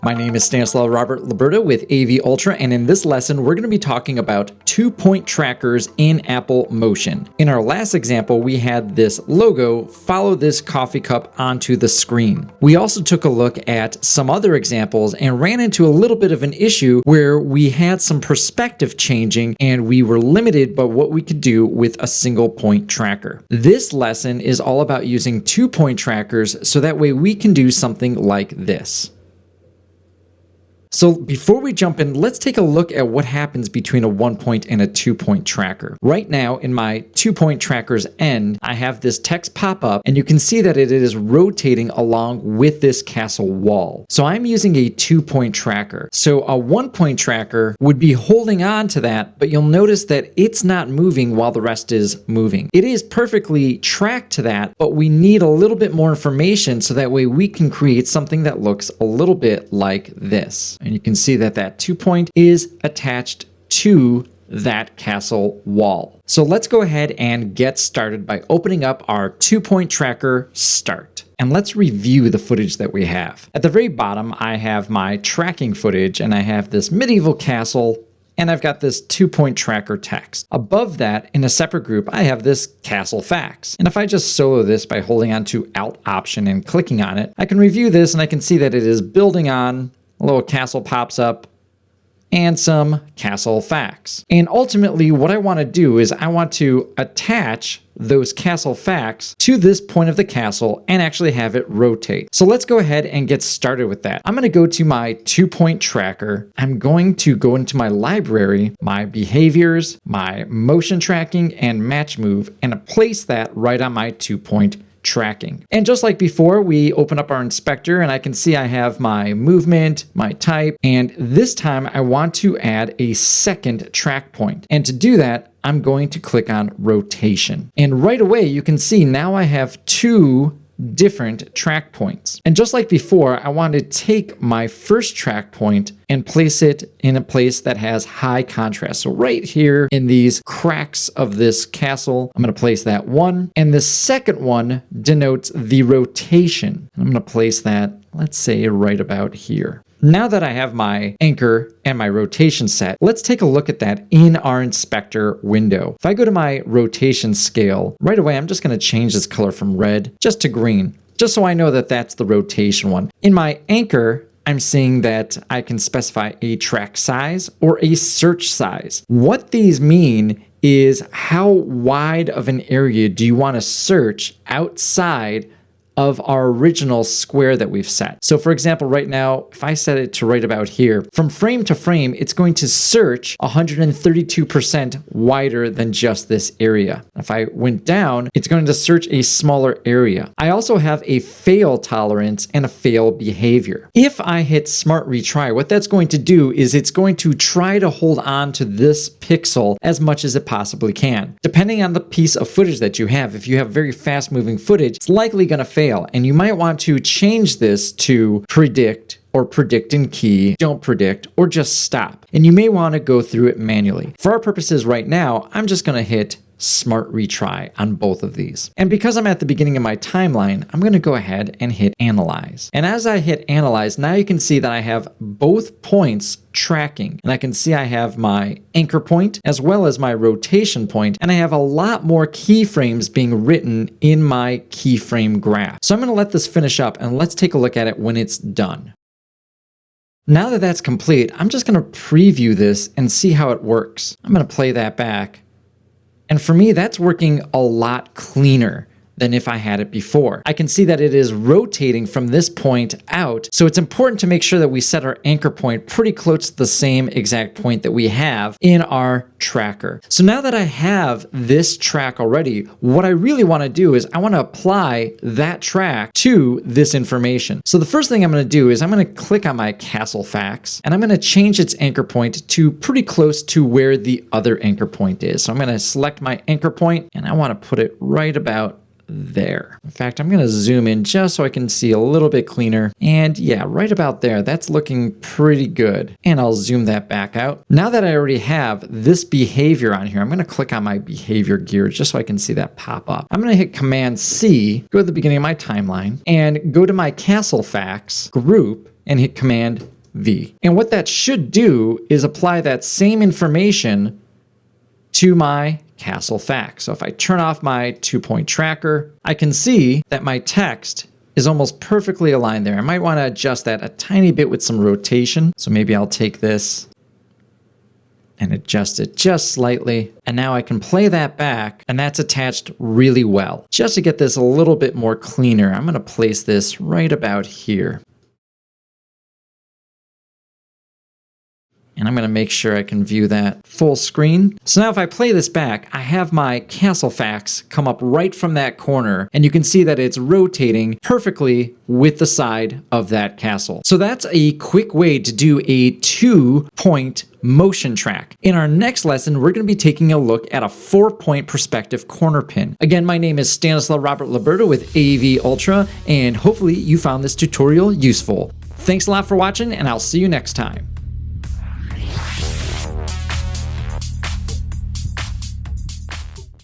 My name is Stanislaw Robert Liberta with AV Ultra, and in this lesson we're going to be talking about 2-point trackers in Apple Motion. In our last example, we had this logo follow this coffee cup onto the screen. We also took a look at some other examples and ran into a little bit of an issue where we had some perspective changing and we were limited by what we could do with a single point tracker. This lesson is all about using 2-point trackers so that way we can do something like this. So before we jump in, let's take a look at what happens between a 1-point and a 2-point tracker. Right now in my 2-point tracker's end, I have this text pop up and you can see that it is rotating along with this castle wall. So I'm using a 2-point tracker. So a 1-point tracker would be holding on to that, but you'll notice that it's not moving while the rest is moving. It is perfectly tracked to that, but we need a little bit more information so that way we can create something that looks a little bit like this. And you can see that that 2-point is attached to that castle wall. So let's go ahead and get started by opening up our 2-point tracker start. And let's review the footage that we have. At the very bottom, I have my tracking footage and I have this medieval castle and I've got this 2-point tracker text. Above that, in a separate group, I have this castle facts. And if I just solo this by holding on to Alt Option and clicking on it, I can review this and I can see that it is building on. A little castle pops up and some castle facts. And ultimately what I want to do is I want to attach those castle facts to this point of the castle and actually have it rotate. So let's go ahead and get started with that. I'm going to go to my 2-point tracker. I'm going to go into my library, my behaviors, my motion tracking, and match move, and place that right on my 2-point tracking. And just like before, we open up our inspector and I can see I have my movement, my type, and this time I want to add a second track point. And to do that, I'm going to click on rotation. And right away, you can see now I have 2 different track points. And just like before, I want to take my first track point and place it in a place that has high contrast. So right here in these cracks of this castle, I'm going to place that one. And the second one denotes the rotation. I'm going to place that, let's say, right about here. Now that I have my anchor and my rotation set, let's take a look at that in our inspector window. If I go to my rotation scale, right away I'm just going to change this color from red just to green, just so I know that that's the rotation one. In my anchor, I'm seeing that I can specify a track size or a search size. What these mean is how wide of an area do you want to search outside of our original square that we've set. So for example, right now, if I set it to right about here, from frame to frame, it's going to search 132% wider than just this area. If I went down, it's going to search a smaller area. I also have a fail tolerance and a fail behavior. If I hit Smart Retry, what that's going to do is it's going to try to hold on to this pixel as much as it possibly can. Depending on the piece of footage that you have, if you have very fast moving footage, it's likely going to fail. And you might want to change this to predict or predict in key, don't predict, or just stop. And you may want to go through it manually. For our purposes right now, I'm just going to hit Smart Retry on both of these. And because I'm at the beginning of my timeline, I'm going to go ahead and hit Analyze. And as I hit Analyze, now you can see that I have both points tracking. And I can see I have my anchor point as well as my rotation point, and I have a lot more keyframes being written in my keyframe graph. So I'm going to let this finish up and let's take a look at it when it's done. Now that that's complete, I'm just going to preview this and see how it works. I'm going to play that back. And for me, that's working a lot cleaner than if I had it before. I can see that it is rotating from this point out. So it's important to make sure that we set our anchor point pretty close to the same exact point that we have in our tracker. So now that I have this track already, what I really want to do is I want to apply that track to this information. So the first thing I'm going to do is I'm going to click on my castle facts and I'm going to change its anchor point to pretty close to where the other anchor point is. So I'm going to select my anchor point and I want to put it right about there. In fact, I'm going to zoom in just so I can see a little bit cleaner. And yeah, right about there, that's looking pretty good. And I'll zoom that back out. Now that I already have this behavior on here, I'm going to click on my behavior gear just so I can see that pop up. I'm going to hit Command C, go to the beginning of my timeline, and go to my castle facts group and hit Command V. And what that should do is apply that same information to my castle facts. So if I turn off my 2-point tracker, I can see that my text is almost perfectly aligned there. I might want to adjust that a tiny bit with some rotation. So maybe I'll take this and adjust it just slightly. And now I can play that back, and that's attached really well. Just to get this a little bit more cleaner, I'm going to place this right about here. And I'm going to make sure I can view that full screen. So now if I play this back, I have my castle facts come up right from that corner, and you can see that it's rotating perfectly with the side of that castle. So that's a quick way to do a 2-point motion track. In our next lesson, we're going to be taking a look at a 4-point perspective corner pin. Again, my name is Stanislaw Robert Liberto with AV Ultra, and hopefully you found this tutorial useful. Thanks a lot for watching, and I'll see you next time.